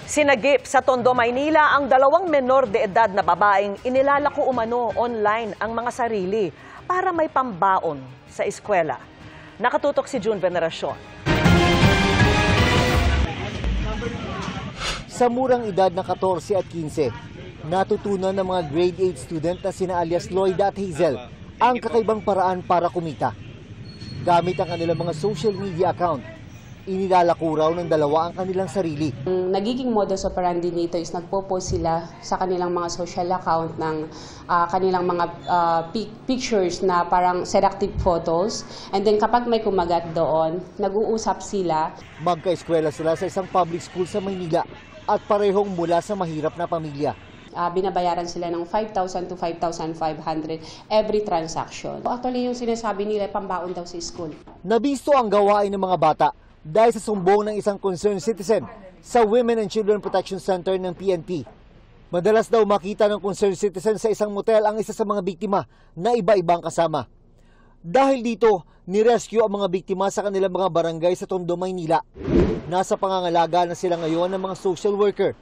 Sinagip sa Tondo, Maynila ang 2 menor de edad na babaeng inilalako umano online ang mga sarili para may pambaon sa eskwela. Nakatutok si June Veneracion. Sa murang edad na 14 at 15, natutunan ng mga grade 8 student na sina alias Lloyda at Hazel ang kakaibang paraan para kumita. Gamit ang kanilang mga social media account, inilalako raw ng 2 ang kanilang sarili. Nagiging modus operandi nito is nagpo-post sila sa kanilang mga social account ng kanilang mga pictures na parang seductive photos. And then kapag may kumagat doon, nag-uusap sila. Magka-eskwela sila sa isang public school sa Maynila at parehong mula sa mahirap na pamilya. Binabayaran sila ng 5,000 to 5,500 every transaction. Actually, yung sinasabi nila, pambaon daw sa school. Nabisto ang gawain ng mga bata dahil sa sumbong ng isang concerned citizen sa Women and Children Protection Center ng PNP. Madalas daw makita ng concerned citizen sa isang motel ang isa sa mga biktima na iba-ibang kasama. Dahil dito, nirescue ang mga biktima sa kanilang mga barangay sa Tondo, Maynila. Nasa pangangalaga na sila ngayon ng mga social worker.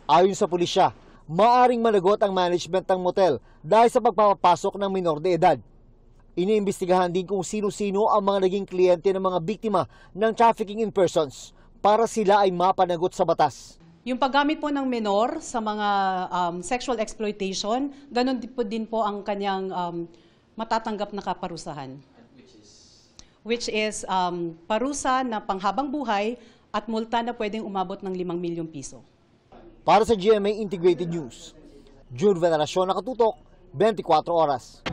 Ayon sa pulisya, maaring managot ang management ng motel dahil sa pagpapapasok ng minor de edad. Iniimbestigahan din kung sino-sino ang mga naging kliyente ng mga biktima ng trafficking in persons para sila ay mapanagot sa batas. Yung paggamit po ng menor sa mga sexual exploitation, ganun din po ang kanyang matatanggap na kaparusahan. Which is parusa na panghabang buhay at multa na pwedeng umabot ng 5 milyong piso. Para sa GMA Integrated News, June Veneracion, nakatutok, 24 oras.